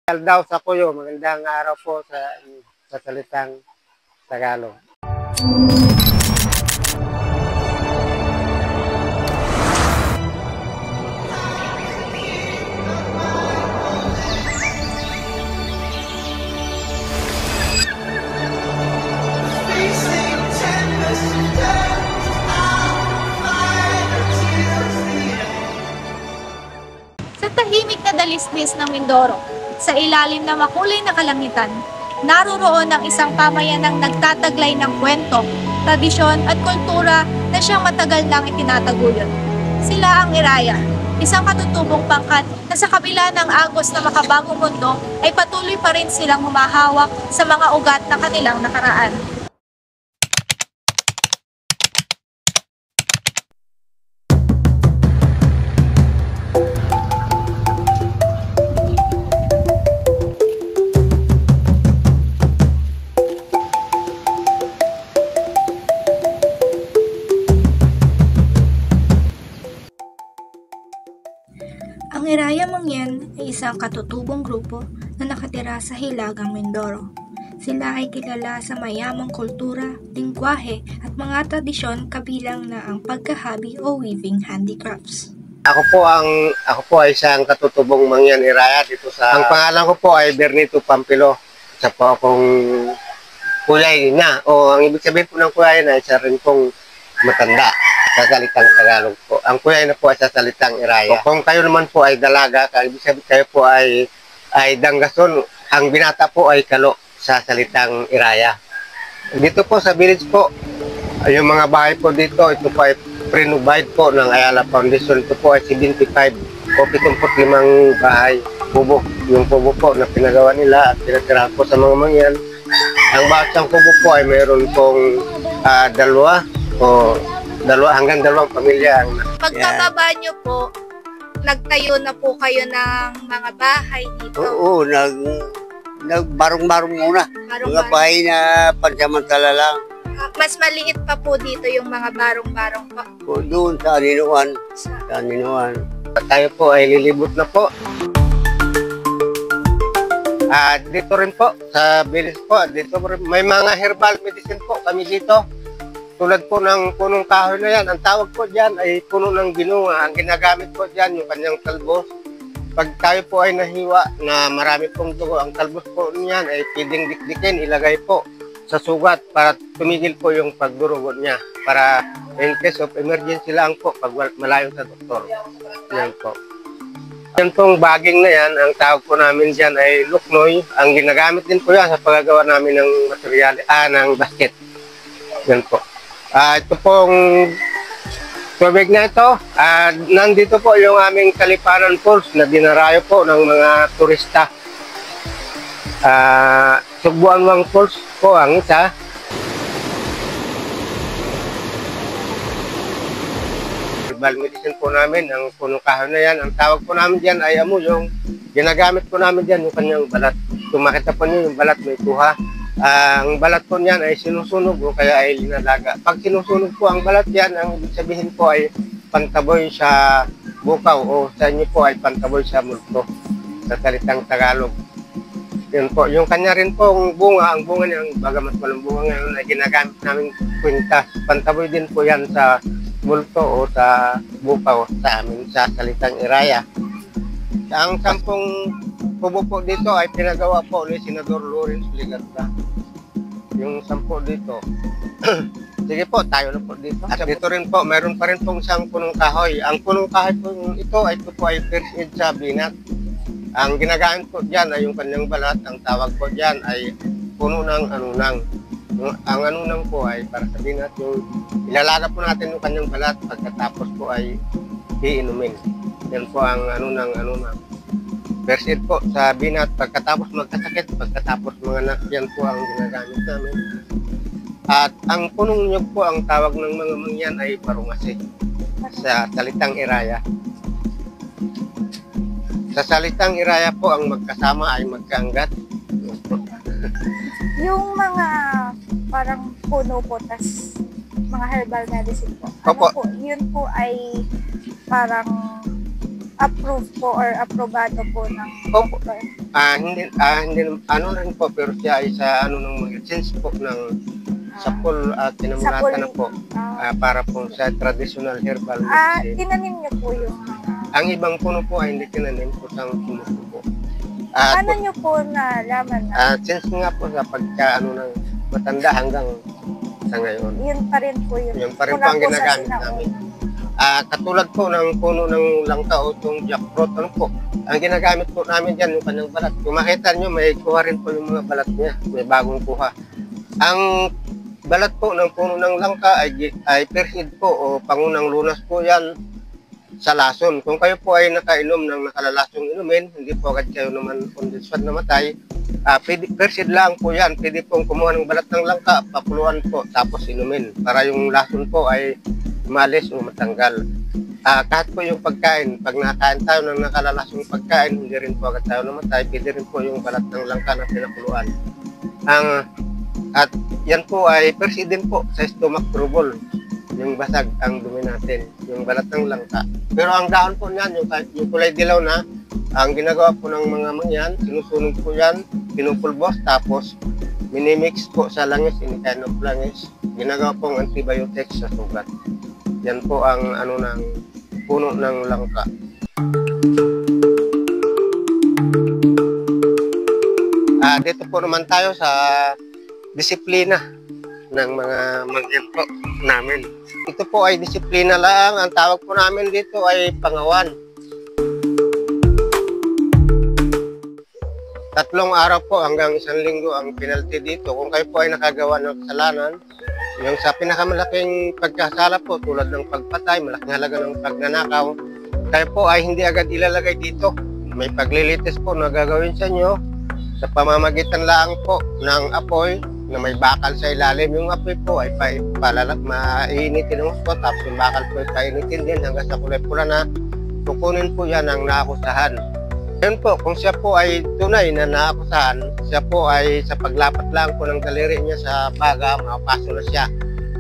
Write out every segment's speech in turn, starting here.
Daw sa Kuyo, magandang araw po sa salitang Tagalog. Sa tahimik na dalisdis ng Mindoro, sa ilalim ng makulay na kalangitan, naroroon ang isang pamayanang nagtataglay ng kwento, tradisyon at kultura na siyang matagal nang itinataguyod. Sila ang Iraya, isang katutubong pangkat na sa kabila ng agos na makabagong mundo ay patuloy pa rin silang humahawak sa mga ugat ng kanilang nakaraan. Ang Iraya Mangyan ay isang katutubong grupo na nakatira sa Hilagang Mindoro. Sila ay kilala sa mayamang kultura, lingwahe at mga tradisyon kabilang na ang pagkahabi o weaving handicrafts. Ako po ay isang katutubong Mangyan Iraya dito sa... Ang pangalan ko po ay Bernito Pampilo. Isa po akong kulay na. O ang ibig sabihin po ng kulay na isa rin pong matanda sa salitang Tagalog po. Ang kulay na po ay sa salitang Iraya. O kung kayo naman po ay dalaga, ibig sabihin kayo po ay danggason. Ang binata po ay kalo sa salitang Iraya. Dito po sa village po, yung mga bahay po dito, ito po ay pre-novide po ng Ayala Foundation. Ito po ay 75 o 75 bahay, kubo. Yung kubo po na pinagawa nila at pinatirahan po sa mga Mangyan. Ang bawat isang kubo po ay mayroon pong dalawa hanggang dalawang pamilya. Pagkababa nyo po, nagtayo na po kayo ng mga bahay dito. Oo, nagbarong-barong muna. Mga bahay na pansamantala lang. Mas maliit pa po dito yung mga barong-barong po. Doon sa Aninuan. Tayo po ay lilibot na po. At dito rin po, sa village po, dito may mga herbal medicine po kami dito. Tulad po ng punong kahoy na yan. Ang tawag po dyan ay puno ng ginunga. Ang ginagamit po dyan, yung kanyang talbos. Pag tayo po ay nahiwa na marami pong dugo, ang talbos po niyan ay pwedeng dikdikin, ilagay po sa sugat para tumigil po yung pagdurugo niya. Para in case of emergency lang po pag malayo sa doktor. Yan po. Yan pong baging na yan, ang tawag po namin dyan ay luknoy. Ang ginagamit din po yan sa paggagawa namin ng material, ng basket. Yan po. Ito pong tubig na ito. Nandito po yung aming Kalipanan Falls na dinarayo po ng mga turista. Subuanwang Falls po ang isa. Herbal medicine po namin, ang punong kahoy na yan. Ang tawag po namin dyan ay amo, yung ginagamit po namin dyan, yung kanyang balat. Kung makita po nyo yung balat, may tuha. Ang balat po niyan ay sinusunog o kaya ay linalaga. Pag sinusunog po ang balat yan, ang ibig sabihin po ay pantaboy sa bukaw o sa inyo po ay pantaboy sa multo sa salitang Tagalog. Yun po. Yung kanya rin pong bunga, ang bunga niya, bagamat walang bunga ngayon ay ginagamit namin kwintas. Pantaboy din po yan sa multo o sa bukaw sa amin sa salitang Iraya. Ang 10 kubo po dito ay pinagawa po ni Senador Lawrence Legarda. Yung 10 dito. Sige po, tayo na po dito. At dito rin po, meron pa rin pong isang punong kahoy. Ang punong kahoy po ito ay first aid sa binat. Ang ginagamit po dyan ay yung kanyang balat. Ang tawag po dyan ay puno ng anunang. Ang anunang po ay para sa binat. Yung ilalaga po natin yung kanyang balat pagkatapos po ay iinumin. Yan po ang anunang. First aid po sa binat pagkatapos magkasakit, pagkatapos mga anak, yan po ang ginagamit namin. At ang punong nyug po, ang tawag ng mga Mangyan ay parungasi sa salitang Iraya. Sa salitang Iraya po, ang magkasama ay magkaanggat. Yung mga parang puno po, tas mga herbal medicine po. Opo. Po, yun po ay parang approved po or aprobado po ng Opo. Hindi, ano rin po, pero siya ay sa ano ng mga sense po ng sapul at tinamulatan na po para po sa traditional herbal medicine. Tinanim niyo po yung Ang ibang puno po ay hindi tinanim po sa tumuto po. paano niyo po nalaman na Since nga po sa pagka ano ng matanda hanggang sa ngayon, yun pa rin po yun? yun pa rin po Mula ang sa ginagamit sinauna. namin. Katulad po ng puno ng langka o itong jackfruit, ano po, ang ginagamit po namin dyan yung kanyang balat. Kung makita nyo, may kuha rin po yung mga balat niya, may bagong kuha. Ang balat po ng puno ng langka ay perhid po o pangunang lunas po yan sa lason. Kung kayo po ay nakainom ng nakalalasong inumin, hindi po agad kayo naman on the spot namatay, persid lang po yan. Pwede pong kumuha ng balat ng langka, pakuluan po, tapos inumin para yung lason po ay malis o matanggal. Kahit po yung pagkain, pag nakain tayo ng nakalalasong pagkain, hindi rin po agad tayo namatay, pwede rin po yung balat ng langka na pinakuluan. At yan po ay persid din po sa stomach trouble, yung basag ang dumi natin, yung balat ng langka. Pero ang dahon po niyan, yung kulay dilaw na, ang ginagawa po ng mga mangyan, sinusunog po yan, pinupulbos, tapos minimix po sa langis, any kind of langis, ginagawa pong antibiotics sa sugat. Yan po ang ano ng puno ng langka. Dito po naman tayo sa disiplina ng mga mangyan po namin. Ito po ay disiplina lang. Ang tawag po namin dito ay pangawan. 3 araw po hanggang 1 linggo ang penalty dito. Kung kayo po ay nakagawa ng kasalanan, yung sa pinakamalaking pagkasala po tulad ng pagpatay, malaking halaga ng pagnanakaw, kayo po ay hindi agad ilalagay dito. May paglilitis po na gagawin sa inyo sa pamamagitan lang po ng apoy na may bakal sa ilalim. Yung apoy po ay mainitin ng gusto, tapos yung bakal po ay painitin din hanggang sa kulay pula na. Kukunin po yan ang naakusahan. Yun po, kung siya po ay tunay na naakusahan, siya po ay sa paglapat lang po ng daliri niya sa baga, makapaso na siya.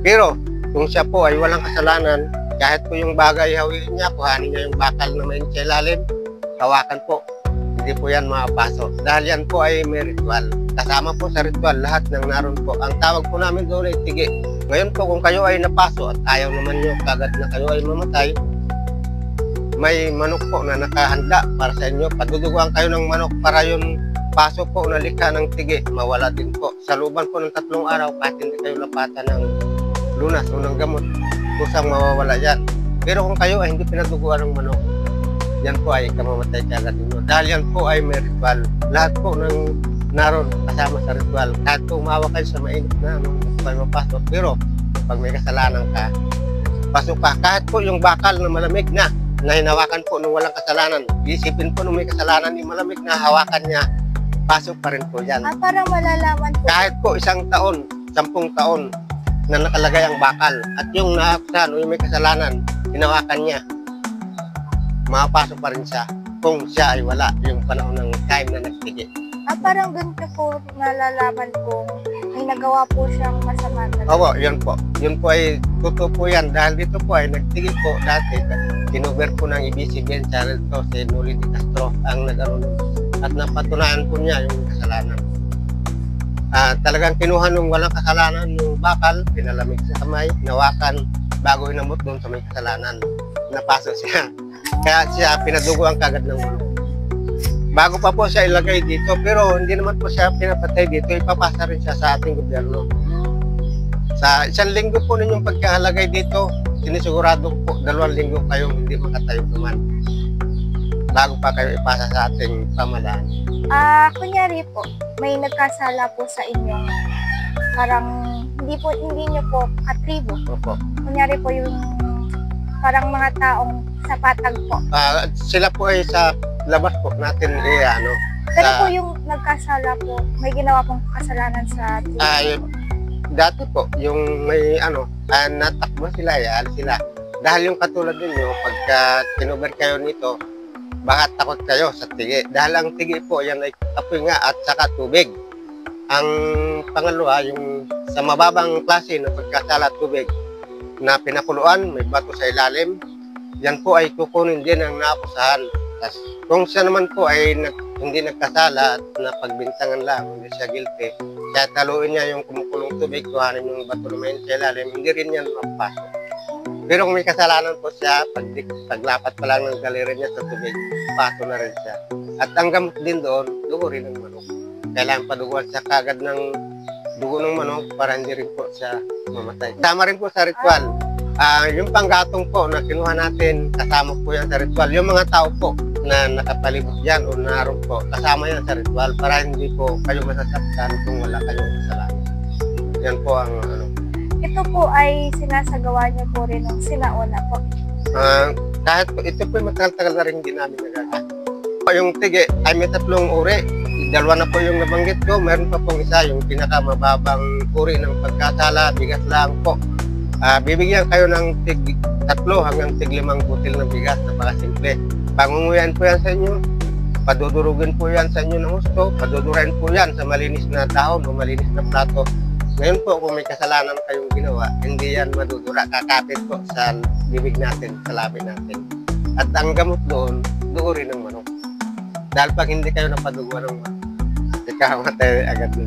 Pero kung siya po ay walang kasalanan, kahit po yung bagay hawiin niya, kuhanin niya yung bakal na may sa ilalim, hawakan po, hindi po yan makapasok. Dahil yan po ay may ritual. Kasama po sa ritual lahat ng naroon po. Ang tawag po namin doon ay tigi. Ngayon po kung kayo ay napaso at ayaw naman nyo kagad na kayo ay mamatay, may manok po na nakahanda para sa inyo. Paduduguan kayo ng manok para yung paso po na likha ng tigi mawala din po. Sa looban po ng 3 araw, kahit hindi kayo lapatan ng lunas o ng gamot, kusang mawawala yan. Pero kung kayo ay hindi pinaduguan ng manok, yan po ay kamamatay kagad ninyo. Dahil yan po ay may ritual. Lahat po ng naroon kasama sa ritual. Kahit po umawa kayo sa mainit na may mapasok. Pero pag may kasalanan ka, pasok ka. Kahit po yung bakal na malamig na hinawakan po nung walang kasalanan, isipin po nung may kasalanan yung malamig na hawakan niya, pasok pa rin po yan. Parang malalaman po. Kahit po 1 taon, 10 taon na nakalagay ang bakal at yung naakusahan o yung may kasalanan, hinawakan niya, makapasok pa rin siya kung siya ay wala yung panahon ng time na nagtigi. Parang ganito po nalalaman kung may nagawa po siyang masama. Oo, yun po. Yun po ay totoo po yan. Dahil dito po ay nagtigi po dati. Kinover po ng ABS-CBN channel to si Noli de Castro ang nag-aroon. At napatunayan po niya yung kasalanan. Talagang kinuha nung walang kasalanan yung bakal, pinalamig sa kamay, nawakan, bago inamot doon sa may kasalanan. Napasok siya. Kaya siya pinaduguan kagad ng ulo. Bago pa po siya ilagay dito, pero hindi naman po siya pinapatay dito, ipapasa rin siya sa ating gobyerno. Sa 1 linggo po ninyong pagkahalagay dito, sinisigurado po 2 linggo kayong hindi makatayo naman bago pa kayo ipasa sa ating pamahalaan. Kunyari po, may nagkasala po sa inyo, parang hindi nyo po katribo. Opo. Kunyari po yung parang mga taong sa patag po. Sila po ay sa labas po natin Pero po yung nagkasala po, may ginawa pong kasalanan sa dati po, yung may natakbo sila, sila. Dahil yung katulad ninyo, pagka kinover kayo nito, baka takot kayo sa tigi. Dahil ang tigi po, yan ay apoy nga at saka tubig. Ang pangalawa, yung sa mababang klase ng pagkasala tubig na pinakuluan, may bato sa ilalim, yan po ay kukunin din ang naakusahan. Kung siya naman po ay hindi nagkasala at napagbintangan lang, hindi siya guilty, kaya taluin niya yung kumukulong tubig, kuhanin yung bato na may sa ilalim, hindi rin yan mapasok. Pero kung may kasalanan po siya, paglapat pa lang ng daliri niya sa tubig, paso na rin siya. At ang gamot din doon, dugo rin ng manok. Kailangan paduguan siya kagad ng dugo ng manok para hindi rin po siya mamatay. Tama rin po sa ritual. Yung panggatong po na kinuha natin, kasama po yan sa ritual. Yung mga tao po na nakapalibot yan o naroon po, kasama yan sa ritual para hindi po kayo masasaktan kung wala kayong kasalanan. Yan po ang ano. Ito po ay sinasagawa niyo po rin ng sinauna po. Kahit po, ito po matagal-tagal na rin hindi namin nagagawa. Yung tige ay may 3 uri. 2 na po yung nabanggit ko. Meron pa pong isa, yung pinakamababang uri ng pagkasala, bigas lang po. Bibigyan kayo ng tig 3 hanggang tig 5 butil ng bigas, napakasimple. Pangunguyan po yan sa inyo. Padudurugin po yan sa inyo ng gusto. Padudurain po yan sa malinis na dahon o malinis na plato. Ngayon po, kung may kasalanan kayong ginawa, hindi yan madudura. Kakapit po sa bibig natin, sa labi natin. At ang gamot doon, dugo rin ng manok. Dahil pag hindi kayo napadugo ng manok, ikamatay agad din.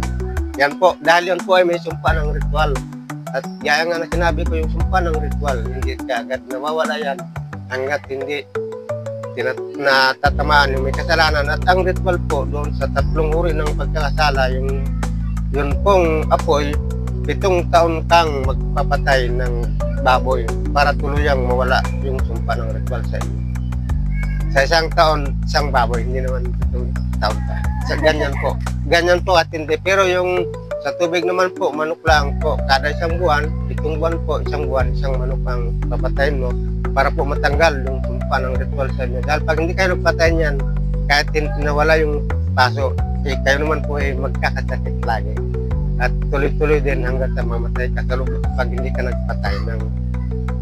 Yan po, dahil yan po ay may sumpa ng ritual. At gaya nga na sinabi ko, yung sumpa ng ritual, hindi ka agad nawawala yan hanggat hindi natatamaan yung may kasalanan. At ang ritual po doon sa 3 uri ng pagkakasala, yun pong apoy, 7 taon kang magpapatay ng baboy para tuluyang mawala yung sumpa ng ritual sa inyo. Sa 1 taon, 1 baboy, hindi naman 7 taon pa. Sa ganyan po at hindi. Pero yung sa tubig naman po, manok lang po. Kada 1 buwan, 7 buwan po, 1 buwan, 1 manok ang papatayin mo para po matanggal yung sumpa ng ritual sa inyo. Dahil pag hindi kayo nagpatay niyan, kahit nawala yung paso, kayo naman po ay magkakasakit lagi. At tuloy-tuloy din hanggang sa mamatay ka sa loob pag hindi ka nagpatay ng...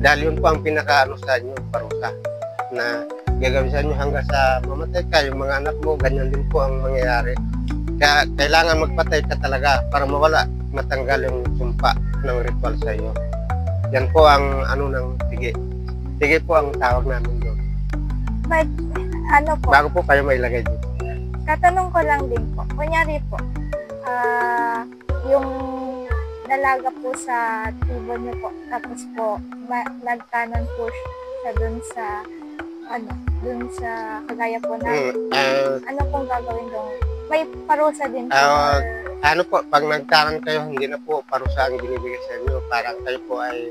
Dahil yun po ang pinaka-ano sa inyo, parusa, na gagawin sa inyo hanggang sa mamatay ka. Yung mga anak mo, ganyan din po ang mangyayari. Kaya kailangan magpatay ka talaga para mawala, matanggal yung sumpa ng ritual sa iyo. Yan po ang ano ng tige. Tige po ang tawag namin doon. But, ano po? Bago po kayo mailagay dito. Katanong ko lang din po. Kunyari po, yung dalaga po sa tibo niyo po, tapos po, nagtanan po siya dun sa kagaya po na, ano pong gagawin doon? May parusa din po? Ano po, pag nagtanan kayo, hindi na po parusa ang binibigay sa inyo. Parang kayo po ay,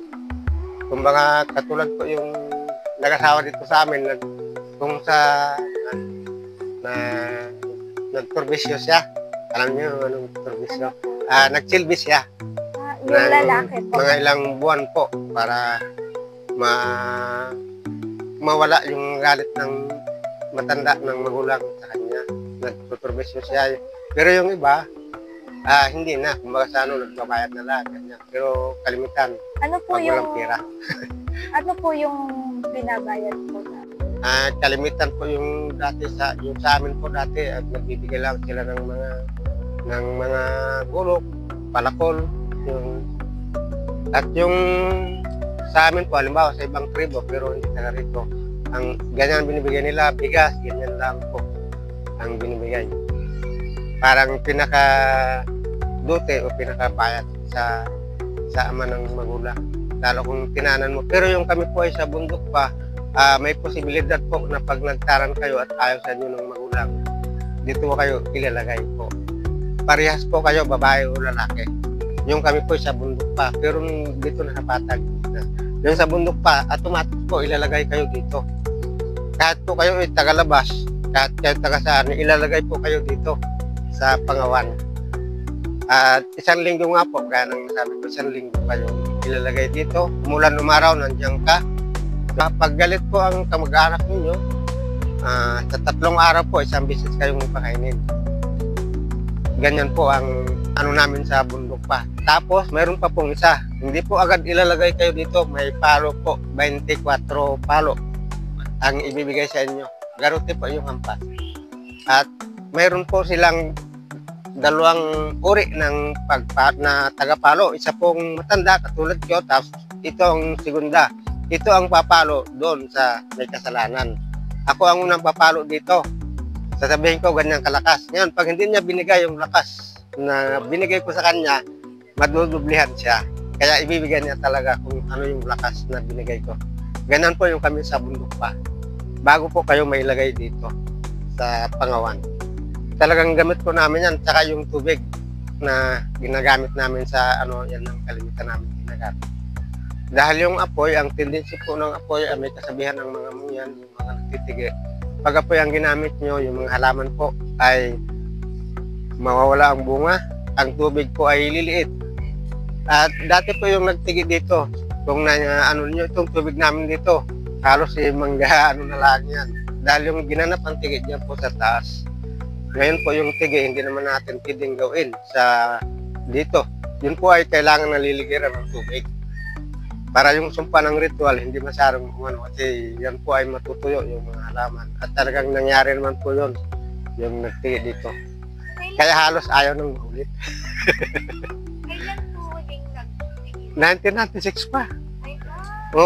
kumbaga katulad po yung nag-asawa dito sa amin, kung sa nagturbisyo siya. Alam niyo anong turbisyo? Nagsilbi siya. Yung lalaki po. Mga ilang buwan po para mawala yung galit ng matanda ng magulang sa kanya. Nagtuturbisyo siya. Pero yung iba, hindi na. Kumbaga sa nagbabayad na lang. Ganyan. Pero kalimitan, ano po pag walang pera. Ano po yung binabayad po na? Kalimitan po yung dati sa amin po dati at nagbibigay lang sila ng mga gulok, palakol, at yung sa amin po halimbawa sa ibang tribo pero hindi taga rito, ang ganyan binibigay nila, bigas, ganyan lang po ang binibigay. Parang pinaka dote o pinakabayad sa ama ng magulang, lalo kung tinanan mo. Pero yung kami po ay sa bundok pa, may posibilidad po na pag nagtaran kayo at ayaw sa inyo ng magulang, dito kayo ilalagay po. Parehas po kayo, babae o lalaki. Yung kami po sa bundok pa, pero dito na napatag na. Yung sa bundok pa, automatic po ilalagay kayo dito. Kahit po kayo ay tagalabas, kahit kayo taga saan, ilalagay po kayo dito sa Pangawan. At 1 linggo nga po, kaya nang nasabi ko, 1 linggo kayo ilalagay dito. Umulan umaraw, nandiyan ka. Pag galit po ang kamag-anak ninyo, sa 3 araw po, 1 beses kayong pakainin. Ganyan po ang ano namin sa bundok pa. Tapos, mayroon pa pong isa. Hindi po agad ilalagay kayo dito. May palo po, 24 palo ang ibibigay sa inyo. Garote po yung hampas. At mayroon po silang 2 uri ng na tagapalo. Isa pong matanda, katulad ko. Tapos, ito ang segunda. Ito ang papalo doon sa may kasalanan. Ako ang unang papalo dito. sasabihin ko ganyan kalakas. Ngayon, pag hindi niya binigay yung lakas na binigay ko sa kanya, madudublihan siya. Kaya ibibigay niya talaga kung ano yung lakas na binigay ko. Ganyan po yung kami sa bundok pa. Bago po kayo mailagay dito sa Pangawan. Talagang gamit po namin yan. Tsaka yung tubig na ginagamit namin sa yan ang kalimitan namin ginagamit. Dahil yung apoy, ang tendency po ng apoy ay may kasabihan ng mga mungyan, yung mga nagtitigi. Pag apoy ang ginamit nyo, yung mga halaman po ay mawawala ang bunga. Ang tubig po ay liliit. At dati po yung nagtigi dito, kung nyo itong tubig namin dito, halos mangga na lang yan. Dahil yung ginanap ang tigi dyan po sa taas. Ngayon po yung tigi, hindi naman natin pwedeng gawin sa dito. Yun po ay kailangan naliligiran ng tubig. Para yung sumpa ng ritual, hindi masyadong kasi yan po ay matutuyo yung mga halaman. At talagang nangyari naman po yun, yung nagtigi dito. Kaya halos ayaw nang maulit. Kailan po huling nagtigi? 1996 pa.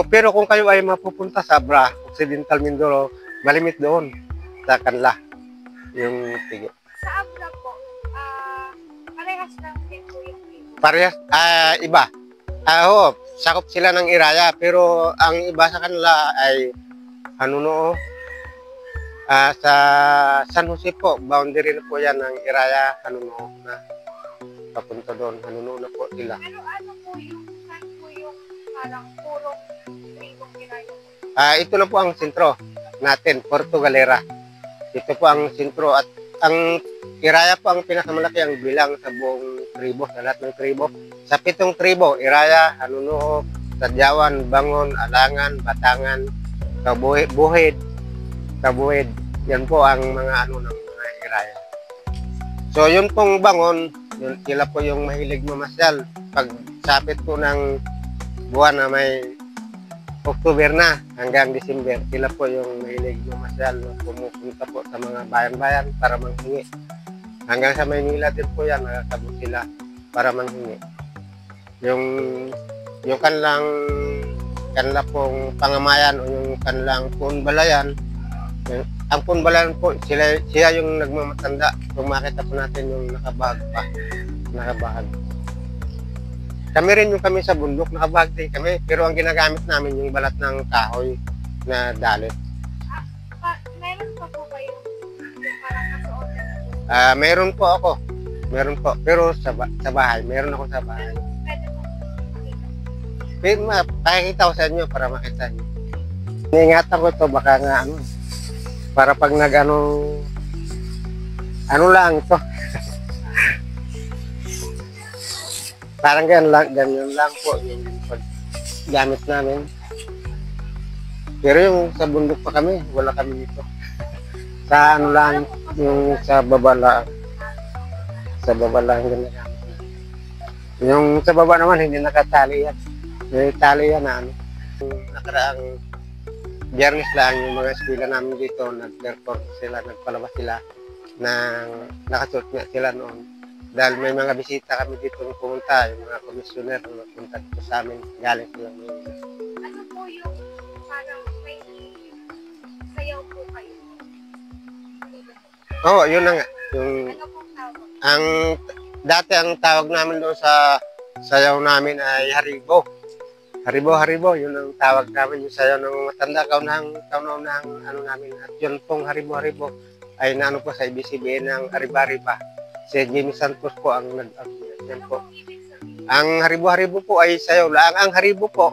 Pero kung kayo ay mapupunta sa Abra, Occidental Mindoro, malimit doon sa kanila yung tigi. Sa Abra po, parehas lang din po yung tribo. Parehas, iba. Sakop sila ng Iraya, pero ang iba sa kanila ay Hanuno. Sa San Jose po, boundary na po yan ng Iraya, Hanuno na papunta doon. Hanuno na po sila. Ano po yung, saan po yung parang purong tribong Iraya po? Ito na po ang sentro natin, Puerto Galera. Ito po ang sentro at ang Iraya po ang pinakamalaki ang bilang sa buong tribo, sa lahat ng tribo. Sa 7 tribo, Iraya, Hanuno, Sadyawan, Bangon, Alangan, Batangan, Buhid, Kabuhid. Yan po ang mga ng mga Iraya. So yun pong Bangon, yun, sila po yung mahilig mamasyal. Pag sapit po ng buwan na may October na hanggang December, sila po yung mahilig mamasyal. Pumupunta po sa mga bayan-bayan para manghingi. Hanggang sa Maynila din po yan, nakakabot sila para manghingi. Yung kanilang pong pangamayan o yung kanilang punbalayan, ang punbalayan po, siya yung nagmamatanda. Kung makita po natin yung nakabahag. Kami rin yung kami sa bundok, nakabahag din kami. Pero ang ginagamit namin yung balat ng kahoy na dalit. Meron pa po kayo yung parang kasuotan? Meron po ako. Meron po. Pero sa bahay. Meron ako sa bahay. Pwede po makita. Pero pakikita ko sa inyo para makita nyo. Niingatan ko ito baka nga para pag lang ito. Parang ganyan lang po yung paggamit namin. Pero yung sa bundok pa kami, wala kami nito. Sa lang, yung sa baba lang. Sa baba lang ginagamit. Yung sa baba naman, hindi nakatali yan. May tali yan na Yung nakaraang Biyernes lang yung mga eskwela namin dito, nag-perform sila, nagpalabas sila ng nakasuot nga sila noon. Dahil may mga bisita kami dito pumunta, yung mga komisyoner na nagpunta dito sa amin, galing sila ngayon. Ano po yung parang may sayaw po kayo? Oo, yun na nga. Yung, Ano pong tawag? dati ang tawag namin doon sa sayaw namin ay haribo. Haribo, yun ang tawag namin, yung sayaw ng matanda, kaunahang namin. At yun pong haribo ay naano po sa IBCBN ng Arriba. Si Jimmy Santos po ang yan po. Ang haribo po ay sayaw lang. Ang haribo po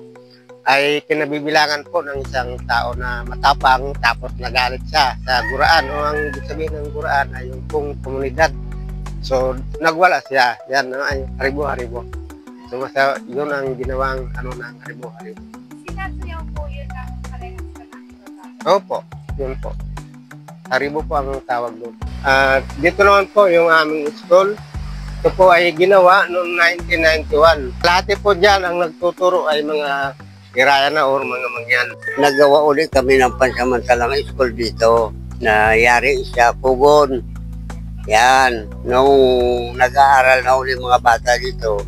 ay kinabibilangan po ng isang tao na matapang tapos nagalit siya sa guraan. O ang ibig sabihin ng guraan ay yung pong komunidad. So nagwala siya. Yan ay haribo. So yun ang ginawang ng haribo. Sinasayaw po yun ng parehas ka na? Opo, yun po. Haribo po ang tawag doon. Dito naman po yung aming school. Ito po ay ginawa noong 1991. Lahat po dyan ang nagtuturo ay mga Iraya na or mga mangyan. Nagawa ulit kami ng pansamantalang school dito na yari sa Pugon. Yan, nung nag-aaral na ulit mga bata dito,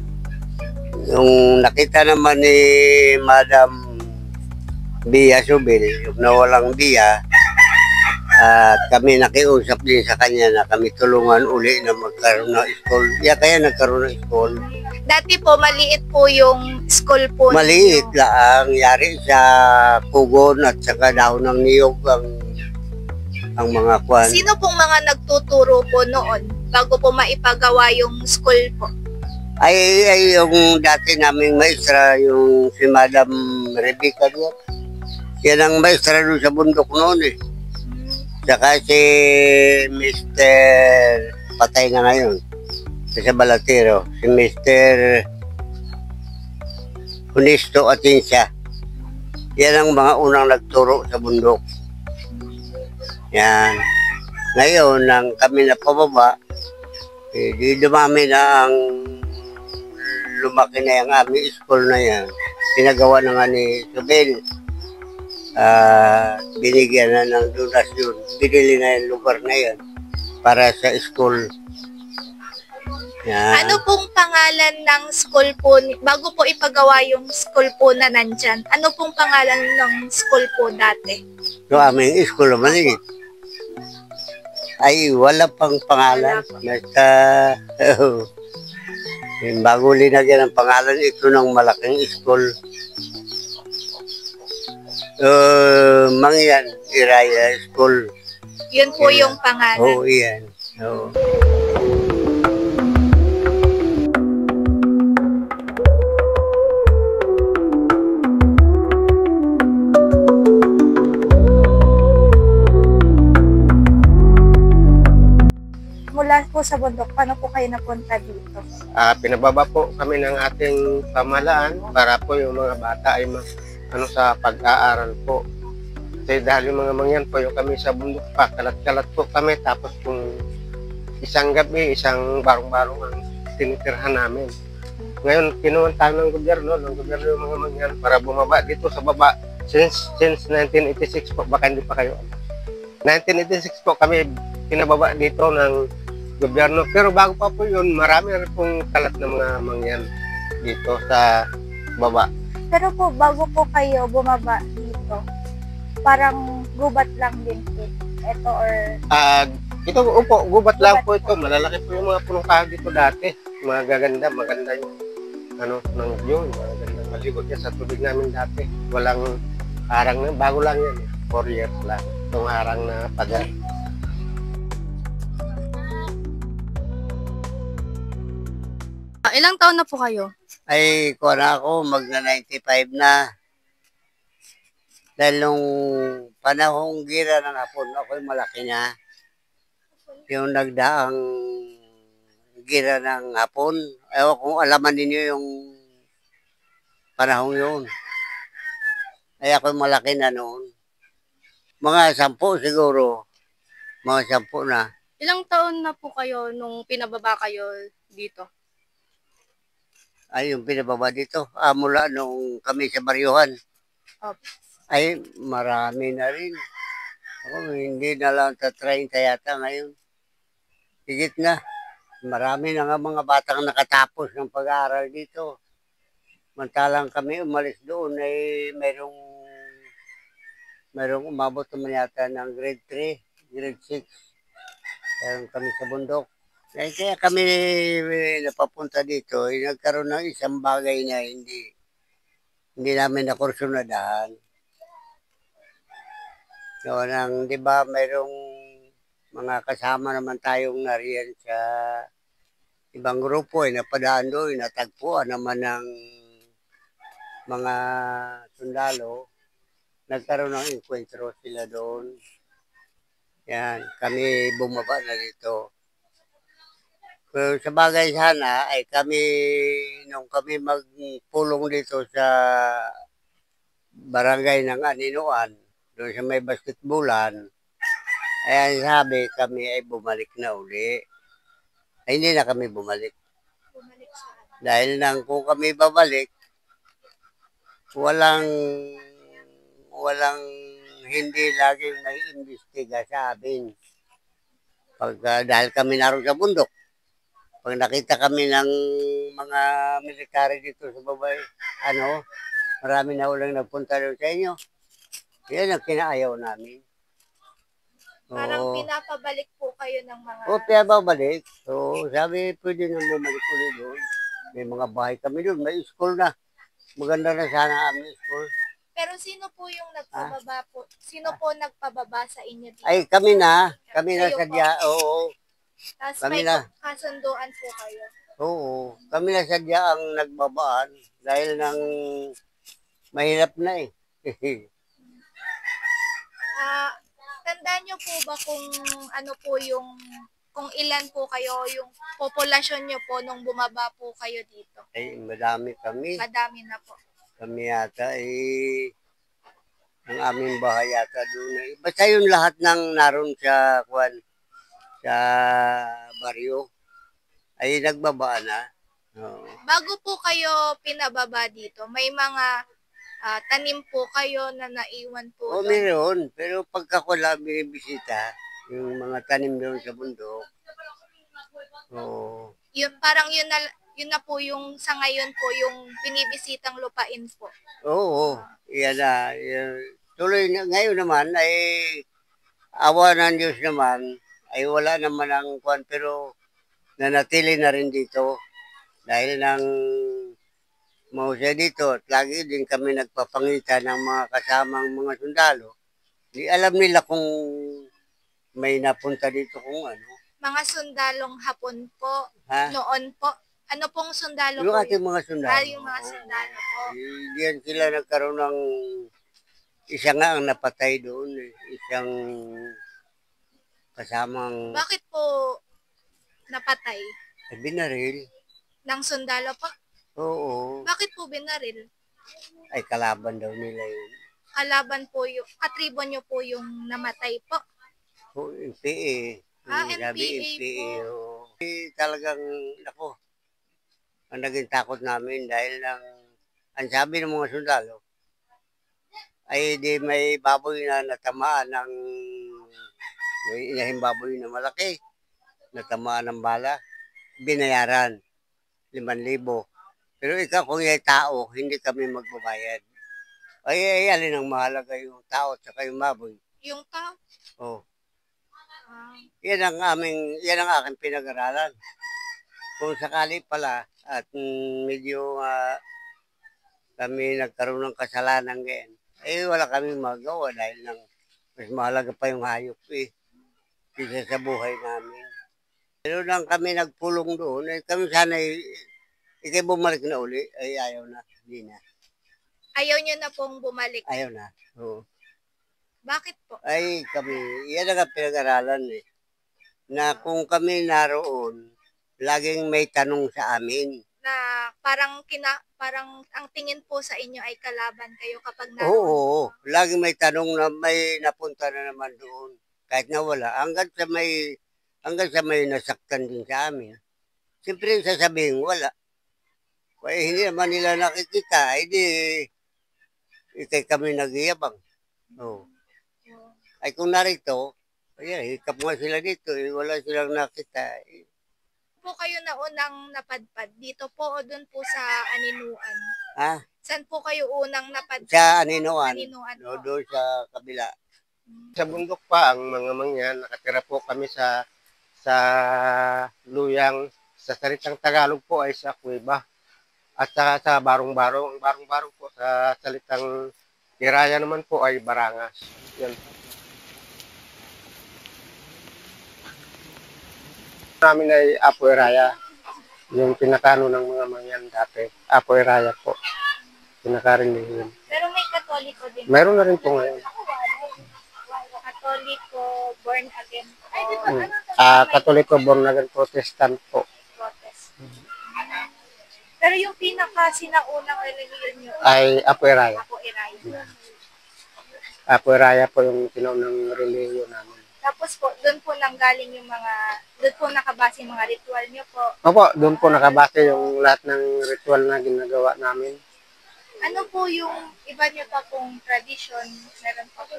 yung nakita naman ni Madam Bia Subil, yung nawalang Bia, At kami nakiusap din sa kanya na kami tulungan uli na magkaroon ng school. Kaya nagkaroon ng school. Dati po, maliit po yung school po Maliit ninyo. lang, yari sa pugon at saka dahon ng niyog ang mga kwan. Sino pong mga nagtuturo po noon bago po maipagawa yung school po? Ay yung dati naming maestra, yung si Madam Rebecca doon. Yan ang maestra doon sa bundok noon eh. Saka si Mr. Patay na ngayon. Sa Balatero. Si Mr. Honesto Atinsya. Yan ang mga unang nagturo sa bundok. Yan. Ngayon, nang kami na pababa, di dumami na ang lumaki na yung aming school na yan. Pinagawa na nga ni Subel. Binigyan na ng donasyon. Binili na yung lugar na yan para sa school. Yan. Ano pong pangalan ng school po, bago po ipagawa yung school po na nandyan, ano pong pangalan ng school po dati? Yung aming school na maliit. Ay, wala pang pangalan. Basta, yung bago linagyan ng pangalan ito ng malaking school. Mangyan, Iraya School. Yun po yung pangalan. Oo, iyan. Oo. Mula po sa bundok, paano po kayo napunta dito? Pinababa po kami ng ating pamahalaan para po yung mga bata ay sa pag-aaral po. Kasi dahil yung mga mangyan po yung kami sa bundok pa, kalat-kalat po kami, tapos kung isang gabi, isang barong-barong ang tinitirhan namin. Ngayon, kinuha tayo ng gobyerno yung mga mangyan para bumaba dito sa baba. Since 1986 po, baka hindi pa kayo alam. 1986 po kami pinababa dito ng gobyerno. Pero bago pa po yun, marami rin pong kalat ng mga mangyan dito sa baba. Pero po, bago po kayo bumaba dito, parang gubat lang din po ito or... Ito, upo, gubat lang po ito. Malalaki po yung mga punong kahoy dito dati. Maganda yung ng view. Maganda maligot yan sa tubig namin dati. Walang harang na, bago lang yan. 4 years lang. Itong harang na pagan. Ilang taon na po kayo? Ay, kuha na ako, magna 95 na. Dahil nung panahong gira ng hapon, ako'y malaki na. Yung nagdaang gira ng hapon, ewan kung alaman ninyo yung panahong yun. Ay ako'y malaki na noon. Mga 10 siguro. Mga 10 na. Ilang taon na po kayo nung pinababa kayo dito? Ay, yung pinababa dito. Mula nung kami sa Baryuhan. Ay, marami na rin. Ako, hindi na lang sa 30 yata ngayon. Higit na. Marami na nga mga batang nakatapos ng pag-aaral dito. Mantalang kami umalis doon ay merong umabot naman yata ng grade 3, grade 6. Kaya kami sa bundok. Kaya kami napapunta dito, nagkaroon ng isang bagay na hindi namin nakursunadahan. So, di ba, mayroong mga kasama naman tayong nariyan sa ibang grupo, napadaan doon, natagpuan naman ng mga sundalo. Nagkaroon ng enkwentro sila doon. Yan, kami bumaba na dito. Pero sa bagay sana ay nung kami magpulong dito sa barangay ng Aninuan, doon sa may basketbulan, ay sabi kami ay bumalik na uli. Ay hindi na kami bumalik. Dahil nang kung kami babalik, walang hindi laging may imbestiga sa amin. Dahil kami naroon sa bundok. Pag nakita kami ng mga military dito sa babay, marami na ulang nagpunta doon sa inyo. Yan ang kinaayaw namin. Parang Oo. pinapabalik po kayo ng mga... O, kaya babalik. So, sabi, pwede na bumalik ulit doon. May mga bahay kami doon. May school na. Maganda na sana aming school. Pero sino po yung nagpababa po? Sino po nagpababa sa inyo dito? Ay, kami na. Kami na Kayo po. sadya. Oo. Tapos Kami may na. kasunduan po kayo. Oo. Kami na sadya ang nagbabaan. Dahil nang mahirap na eh. Tandaan niyo po ba kung ano po yung, kung ilan po kayo, yung populasyon niyo po nung bumaba po kayo dito? Ay, madami kami. Madami na po. Kami yata ang aming bahay yata doon. Basta yung lahat ng naroon sa sa baryo ay nagbaba na. Oo. Bago po kayo pinababa dito, may mga tanim po kayo na naiwan po O doon. meron, pero pagka ko lang binibisita, yung mga tanim doon sa bundok, oo. Yun, parang yun na po yung sa ngayon po yung binibisitang lupain po. Oo, yan na. Tuloy na, ngayon naman ay awa ng Diyos naman, ay wala naman ang kwan, pero nanatili na rin dito. Dahil nang mahusay dito, at lagi din kami nagpapangita ng mga kasamang mga sundalo. Di alam nila kung may napunta dito kung ano. Mga sundalong Hapon po, Ha? noon po. Ano pong sundalo Yung po ating yun? mga sundalo. Yung mga sundalo po. Diyan sila nagkaroon ng isa nga ang napatay doon. Isang kasamang Bakit po napatay? binaril. Ng sundalo po? Oo. Bakit po binaril? Ay, kalaban daw nila yun. Kalaban po yung, katribo nyo po yung namatay po. O, MPA. Sabi MPA po. oo. Talagang, ako, ang naging takot namin dahil ang sabi ng mga sundalo, ay di may baboy na natamaan ng, may inahing baboy na malaki, natamaan ng bala, binayaran, 5,000. Pero ikaw kung yung tao, hindi kami magbabayad. Ay, alin ang mahalaga yung tao at saka yung baboy. Yung tao? Oh. Ah, Yan ang aking pinag-aralan. Kung sakali pala at medyo kami nagkaroon ng kasalanan ngayon, eh wala kami magawa dahil mas mahalaga pa yung hayop kaysa sa buhay namin. Pero nang kami nagpulong doon, kami sana ikay bumalik na uli, ay ayaw na, hindi na. ayaw nyo na pong bumalik. Ayaw na. Oo. Bakit po? Ay kami, yan ang pinag-aralan na kung kami naroon, laging may tanong sa amin. Na parang ang tingin po sa inyo ay kalaban kayo kapag naroon. Oo, laging may tanong na may napunta na naman doon. Kahit na wala, hanggang sa may nasaktan din sa amin. Siyempre sasabihin wala. Kaya hindi naman nila nakikita, hindi kami nag-iabang. Oo. Ay kung narito, hikap nga sila dito, wala silang nakita. Po kayo na unang napadpad? Dito po o doon po sa Aninuan? Ha? Saan po kayo unang napadpad? Sa Aninuan, Aninuan po. doon sa kabila. Sa bundok pa ang mga mangyan, nakatira po kami sa Luyang. Sa salitang Tagalog po ay sa Kuweba. At sa Barong-Barong. Ang Barong-Barong po sa salitang Iraya naman po ay Barangas. Yan. Namin ay Apo Iraya. Yung pinakano ng mga mangyan dati. Apo Iraya po. Pinakarinig yun. Pero may Katoliko din. Mayroon na rin po ngayon. Katoliko, born again po. Ay, di ba? Katoliko, born again Protestant po. Protest. Pero yung pinaka-sinaunang religion nyo, Ay Apo Iraya. Apo Iraya. Apo Iraya po yung pinaunang religion namin. Tapos po, doon po nanggaling yung doon po nakabase yung mga ritual nyo po. Opo, doon po nakabase yung lahat ng ritual na ginagawa namin. Ano po yung iba nyo pa pong tradition? Meron pa po?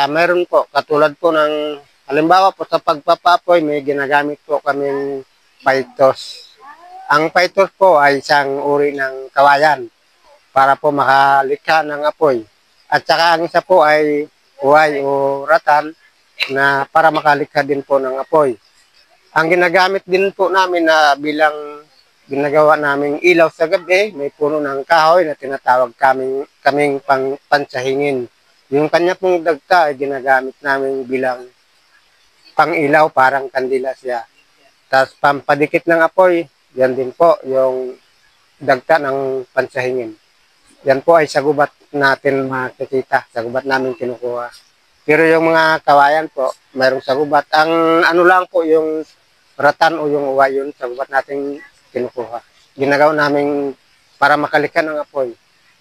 Meron po, katulad po ng, halimbawa po sa pagpapapoy, may ginagamit po kaming paitos. Ang paitos po ay isang uri ng kawayan para po makalikha ng apoy. At saka ang isa po ay uway o ratan na para makalikha din po ng apoy. Ang ginagamit din po namin na bilang ginagawa naming ilaw sa gabi, may puno ng kahoy na tinatawag kaming pansahingin. Yung kanya pong dagta ay ginagamit namin bilang pang-ilaw, parang kandila siya. Tapos pampadikit ng apoy, yan din po yung dagta ng pansahingin. Yan po ay sa gubat natin makikita, sa gubat namin kinukuha. Pero yung mga kawayan po, mayroong sa gubat. Ang ano lang po yung ratan o yung uwa yun, sa gubat natin kinukuha. Ginagawa namin para makalikha ng apoy.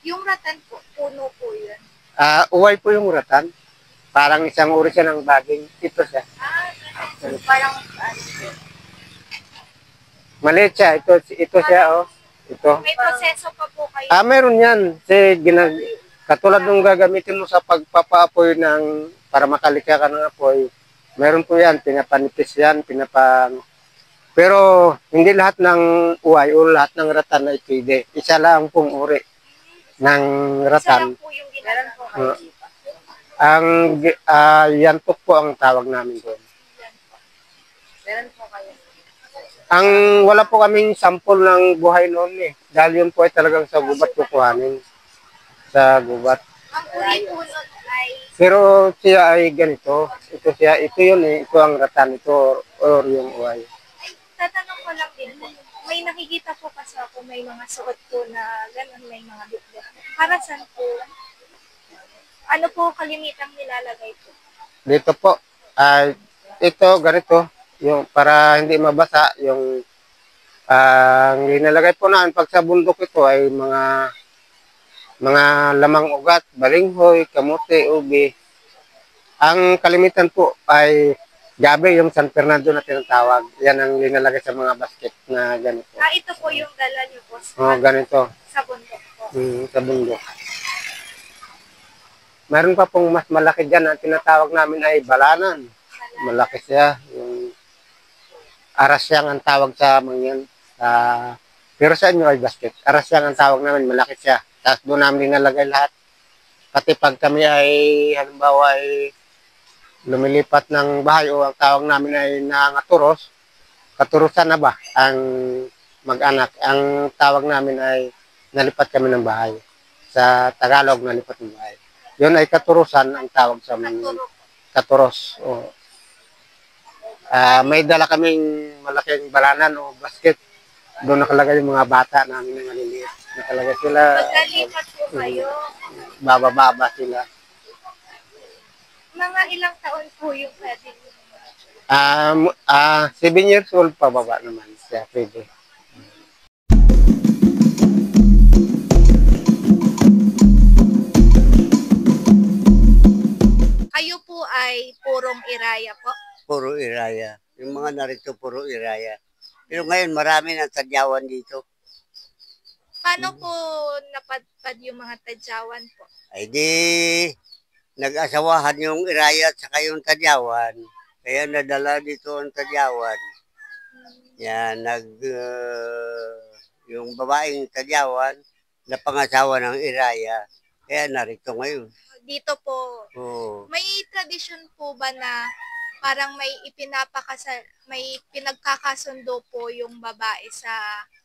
Yung ratan po, puno po yun. Uway po yung ratan. Parang isang uri siya ng baging. Ito siya. Parang Maliit siya. Ito siya, oh. Ito. may proseso pa po kayo. Meron yan. Katulad nung gagamitin mo sa pagpapaapoy ng para makalikha ka ng apoy, meron po yan. Pinapanipis yan. Pero hindi lahat ng uway o lahat ng ratan ay pwede. Isa lang pong uri ng Isa ratan. lang po yung ginagawa po kayo. Yan po ang tawag namin doon. Meron po kayo. Ang wala po kaming sample ng buhay noon eh. Dahil yun po ay talagang sa gubat kukuhanin. Sa gubat. Ang uri po nun ay Pero siya ay ganito. Ito yun eh. Ito ang ratan. Ito or yung uway. tatanong ko lang din po. May nakikita po kasi ako may mga suot po na gano'n, may mga bitbit. Para saan po? Ano po kalimitang nilalagay po? Dito po. Ito ganito. Yung para hindi mabasa. Yung ang linalagay po namin pag sa bundok ito ay mga lamang ugat, balinghoy, kamote, ubi. Ang kalimitan po ay gabi, yung San Fernando na tinatawag. Yan ang linalagay sa mga basket na ganito. Ito po yung dala niyo po Ganito. sa bundok po. Sa bundok. Meron pa pong mas malaki dyan na tinatawag namin ay balanan. Malaki siya. Yung arasyang ang tawag sa mga yan. Pero sa inyo ay basket. Arasyang ang tawag namin, malaki siya. Tapos doon namin linalagay lahat. Pati pag kami ay, halimbawa ay lumilipat ng bahay o ang tawag namin ay nangaturos, katurusan na ba ang mag-anak. Ang tawag namin ay nalipat kami ng bahay. Sa Tagalog, nalipat ng bahay. Yun ay katurusan ang tawag sa mga katuros. May dala kaming malaking balanan o basket. Doon nakalagay yung mga bata namin na maliliit. Nakalagay sila. Pagkalipat po kayo, Baba sila. mga ilang taon po yung pwede nyo? 7 years old pa baba naman siya. Pwede. Kayo po ay purong iraya po. Puro iraya. Yung mga narito, puro iraya. Pero ngayon, marami ng tadyawan dito. Paano po napadpad yung mga tadyawan po? Ay di, nag-asawahan yung iraya at saka yung tadyawan. Kaya nadala dito ang tadyawan. Yan, yung babaeng tadyawan, napangasawa ng iraya. Kaya narito ngayon. Dito po, Oo. may tradisyon po ba na parang may pinagkakasundo po yung babae sa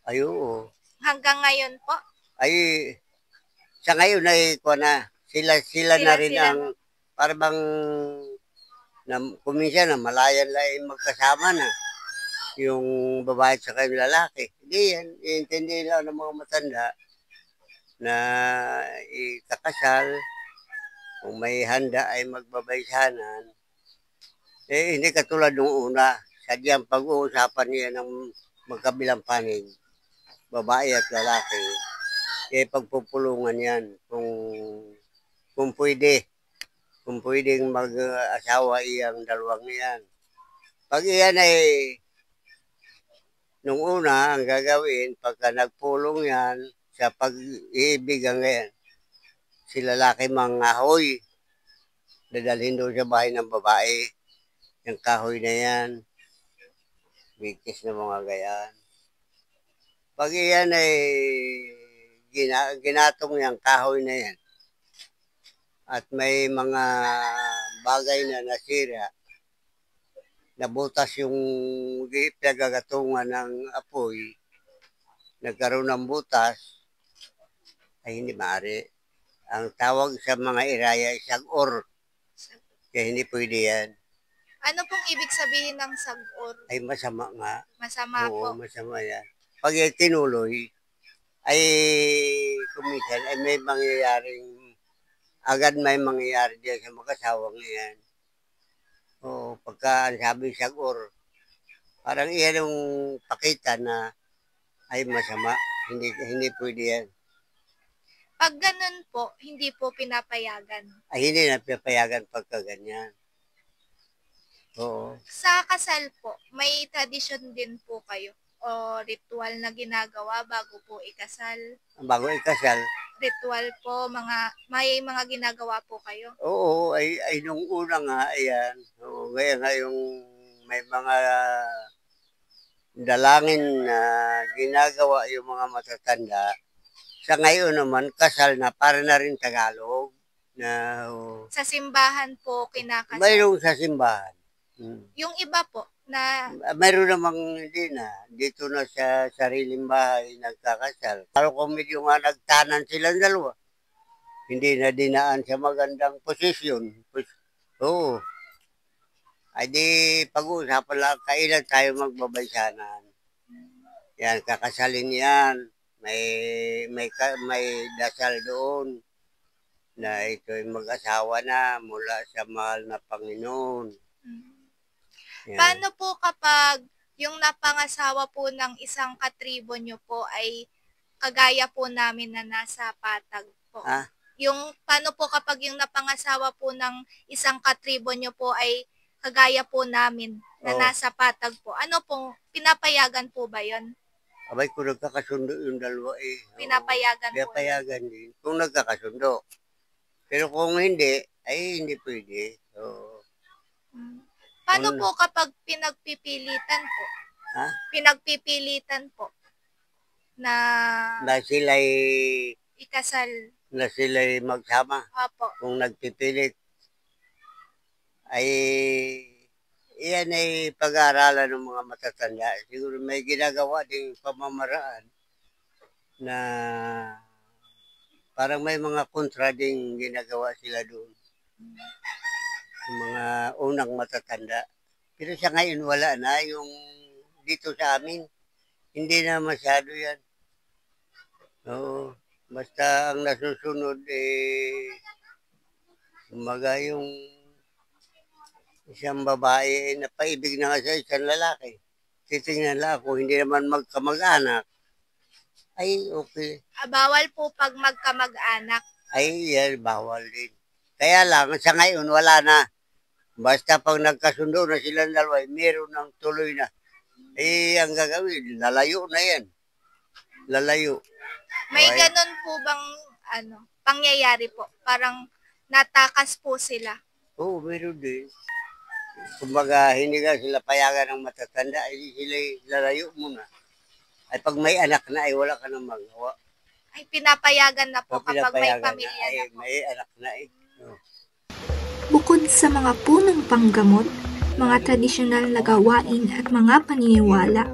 Ay, oo. hanggang ngayon po? Ay, sa ngayon ay sila na rin Sila ang parang kuminsan na malayan lang magkasama na yung babae at saka yung lalaki. Hindi yan, iintindi lang ng mga matanda na ikakasal, kung may handa ay magbabaysanan. Hindi katulad nung una, sadyang pag-uusapan niya ng magkabilang panig, babae at lalaki. Pagpupulungan yan kung pwede. Kung pwedeng mag-asawa iyang dalawang yan. Pag iyan ay nung una ang gagawin, pagka nagpulong yan sa pag-iibig ngayon, si lalaki mangahoy, dadalhin doon sa bahay ng babae. Yung kahoy na yan, bigkis na mga gayan. Pag iyan ay ginatong yung kahoy na yan, at may mga bagay na nasira, nabutas yung pinagagatungan ng apoy, nagkaroon ng butas, ay hindi maaari. Ang tawag sa mga iraya ay sagor. Kaya hindi pwede yan. Ano pong ibig sabihin ng sagor? Ay masama nga. Masama po. Oo, masama yan. Pag tinuloy, ay kumisan ay may mangyayaring, agad may mangyayari diyan sa mag-asawang yan. Oo, pagka sabi sagor, parang iyan yung pakita na ay masama. Hindi pwede yan. Pag ganun po, hindi po pinapayagan. Ay hindi na pinapayagan pagka ganyan. Oo. Sa kasal po, may tradisyon din po kayo o ritual na ginagawa bago po ikasal. Bago ikasal, Ritual po, may mga ginagawa po kayo. oo, ay nung una nga, ayan. Oo, kaya nga yung may mga dalangin na ginagawa yung mga matatanda. Sa ngayon naman, kasal na, para na rin Tagalog. Na, Sa simbahan po kinakasal. mayroong sa simbahan. Yung iba po na Mayroon namang hindi na. Dito na sa sariling bahay nagkakasal. Pero kung medyo nga nagtanan silang dalawa, hindi na dinaan sa magandang posisyon. Oo. Ay di pag-uusapan lang, kailan tayo magbabaysanan. Yan, kakasalin yan. May dasal doon na ito'y mag-asawa na mula sa mahal na Panginoon. Yan. paano po kapag yung napangasawa po ng isang katribo nyo po ay kagaya po namin na nasa patag po? Ha? Yung paano po kapag yung napangasawa po ng isang katribo nyo po ay kagaya po namin na Oo. nasa patag po? Ano po, pinapayagan po ba yon? Abay, kung nagkakasundo yung dalawa eh. Oo. Pinapayagan po. Pinapayagan din. Kung nagkakasundo. Pero kung hindi, ay hindi pwede. Oo. Paano Ano? po kapag pinagpipilitan po? Ha? Pinagpipilitan po na Na sila'y, ikasal. magsama. Opo. Kung nagpipilit, ay iyan ay pag-aaralan ng mga matatanda. Siguro may ginagawa ding pamamaraan na parang may mga kontra ding ginagawa sila doon. Yung mga unang matatanda. Pero sa ngayon wala na. Yung dito sa amin, hindi na masyado yan. Oo. Basta ang nasusunod umaga yung isang babae ay napaibig na nga sa isang lalaki. Titingnan lang ako, hindi naman magkamag-anak. Ay, okay. Bawal po pag magkamag-anak. Ay, yan, bawal din. Kaya lang, sa ngayon, wala na. Basta pag nagkasundo na silang dalawa, meron ng tuloy na. Ang gagawin, lalayo na yan. Lalayo. May Okay. ganun po bang pangyayari po? Parang natakas po sila. Oo, meron din. Kumbaga, hindi ka sila payagan ng matatanda, ay sila lalayo muna. Ay pag may anak na, ay wala ka nang magawa. Ay pinapayagan na po Pag kapag may pinapayagan pamilya ay na po. may anak na eh. Oo. Bukod sa mga punong panggamot, mga tradisyonal na gawain at mga paniniwala,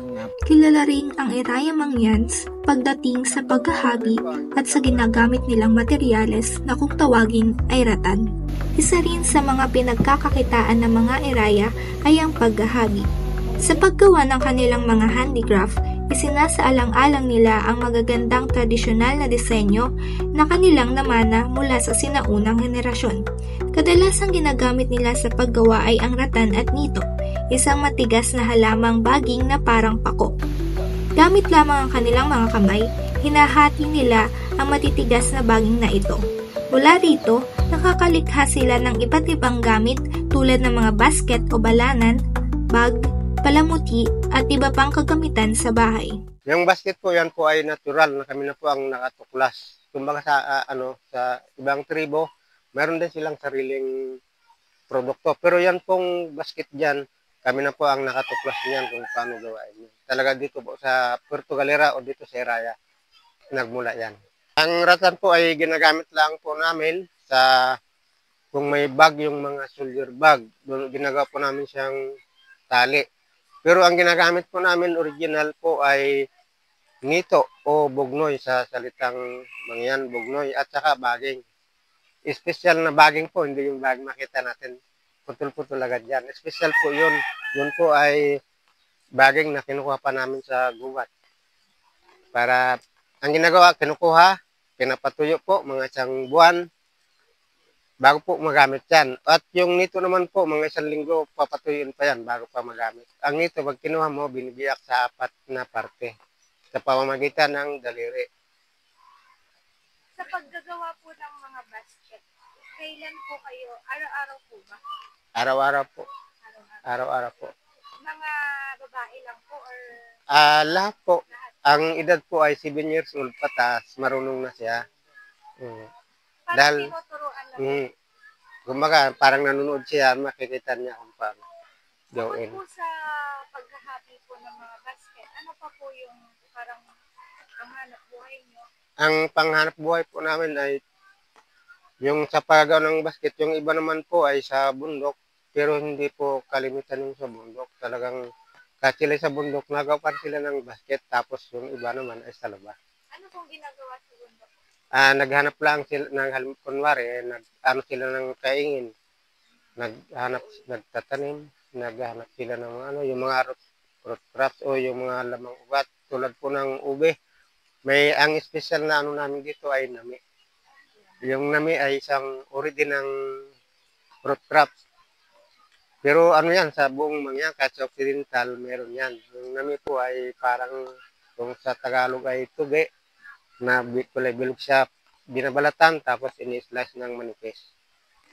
kilala rin ang Iraya Mangyans pagdating sa paghahabi at sa ginagamit nilang materyales na kung tawagin ay ratan. Isa rin sa mga pinagkakakitaan ng mga Iraya ay ang paghahabi. Sa paggawa ng kanilang mga handicraft, isinasaalang-alang nila ang magagandang tradisyonal na disenyo na kanilang namana mula sa sinaunang henerasyon. Kadalasang ginagamit nila sa paggawa ay ang ratan at nito, isang matigas na halamang baging na parang pako. Gamit lamang ang kanilang mga kamay, hinahati nila ang matitigas na baging na ito. Mula rito, nakakalikha sila ng iba't ibang gamit tulad ng mga basket o balanan, bag, palamuti at iba pang kagamitan sa bahay. Yung basket po, yan po ay natural na kami na po ang nakatuklas. Kumbaga sa sa ibang tribo, meron din silang sariling produkto. Pero yan pong basket diyan, kami na po ang nakatuklas niyan kung paano gawain. Talaga dito po sa Puerto Galera o dito sa Iraya, nagmula yan. Ang ratan po ay ginagamit lang po namin sa kung may bag, yung mga soldier bag. Doon ginagawa po namin siyang tali. Pero ang ginagamit po namin original po ay nito o bugnoy sa salitang mangyan, bugnoy at saka baging. Special na baging po, hindi yung baging makita natin putol-putol agad yan. Special po yun. Yun po ay baging na kinukuha pa namin sa gubat. Para ang ginagawa, kinukuha, pinapatuyo po mga isang buwan bago po magamit yan. At yung nito naman po, mga isang linggo, papatuyuin pa yan bago pa magamit. Ang nito, pag kinuha mo, binibiyak sa 4 na parte sa pamamagitan ng daliri. Sa paggagawa po ng mga basket, kailan po kayo? Araw-araw po ba? Araw-araw po. Araw-araw. Araw-araw po. Mga babae lang po or Lahat po. lahat? Ang edad po ay 7 years old pataas. Marunong na siya. Parang Dahil- tinuturuan lang. Kumbaga, parang nanonood siya, makikita niya kung paano Bukod gawin. po sa paghahabi po ng mga basket, ano pa po yung parang ang hanap buhay nyo? Ang panghanap buhay po namin ay yung sa paggagawa ng basket, yung iba naman po ay sa bundok, pero hindi po kalimitan yung sa bundok. Talagang kahit sila sa bundok, nagawa sila ng basket, tapos yung iba naman ay sa labas. Ano pong ginagawa sa bundok? Naghanap lang sila ng kunwari, ano sila ng kaingin. Nagtatanim, naghanap sila ng yung mga root crops o yung mga lamang ugat, tulad po ng ube. Ang special na namin dito ay nami. Yung nami ay isang uri din ng root crops. Pero yan, sa buong mangyan, kahit sa Occidental, meron yan. Yung nami po ay parang, kung sa Tagalog ay tuge, na kulay bilog siya, binabalatan, tapos ini-slice ng manipis.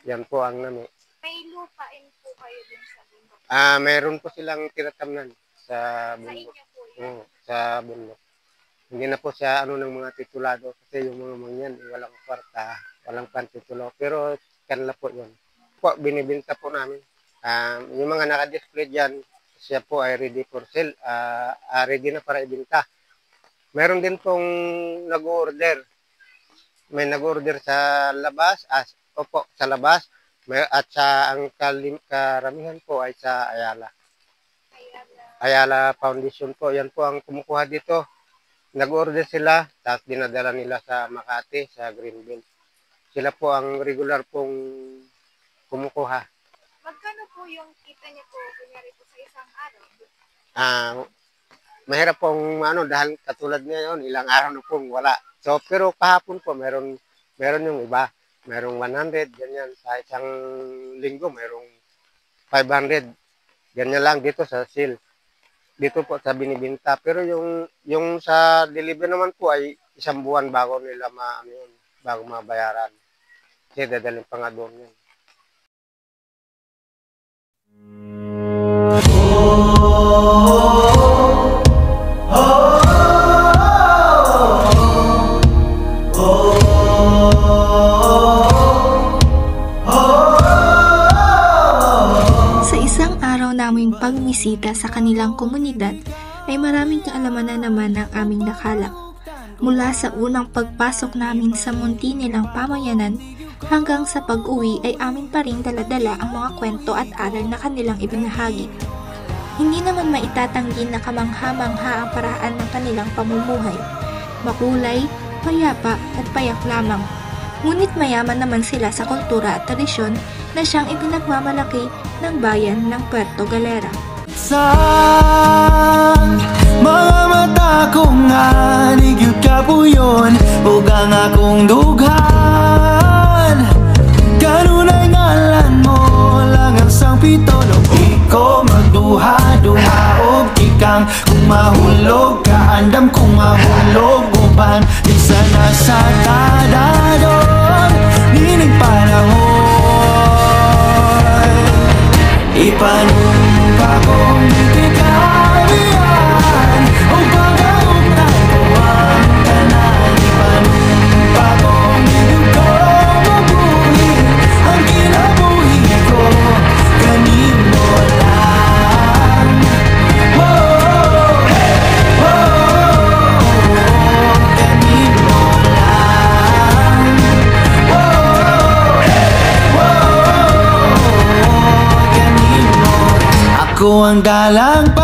Yan po ang nami. May lupain po kayo din sa bundok. Meron po silang tinatamnan sa Sa bundok. inyo po yun. Sa bundok. Hindi na po siya ng mga titulado kasi yung mga mangyan, walang kwarta, walang pantitulo. Pero kanila po yun. Po, binibinta po namin. Yung mga naka-display dyan, siya po ay ready for sale. Ready na para ibinta. Meron din pong nag-order. May nag-order sa labas, sa labas. At ang karamihan po ay sa Ayala. Ayala Foundation po. Yan po ang kumukuha dito. Nag-order sila, tapos dinadala nila sa Makati, sa Greenville. Sila po ang regular pong kumukuha. Magkano po yung kita niyo po, kunyari po sa isang araw? Mahirap pong dahil katulad ngayon, ilang araw na pong wala. So, pero kahapon po, meron yung iba. Merong 100, ganyan. Sa isang linggo, merong 500. Ganyan lang dito sa sale. Dito po sa binibinta. Pero yung sa delivery naman po ay isang buwan bago nila bago mabayaran. Kasi dadalhin pa nga doon yun. Sa isang araw naming pagbisita sa kanilang komunidad ay maraming kaalaman na naman ang aming nakalap. Mula sa unang pagpasok namin sa munti nilang pamayanan hanggang sa pag-uwi ay amin pa rin daladala ang mga kwento at aral na kanilang ibinahagi. Hindi naman maitatanggi na kamangha-mangha ang paraan ng kanilang pamumuhay. Makulay, payapa at payak lamang. Ngunit mayaman naman sila sa kultura at tradisyon na siyang ipinagmamalaki ng bayan ng Puerto Galera. Sa mga mata kong anigid ka po yun, huwag ang akong dughan. Ganun ay ngalan mo, lang ang sang pito. Di ko magduha-duha o kikang kung mahulog ka, andam kung mahulog uban. Di sana sa tadadon, nining panahon. Ipanumpa kong itikalian o pag-autay ko ang tanan. Ipanumpa kong ibig ko mabuhi ang kinabuhi ko kanino lang. Kanino lang. ang galang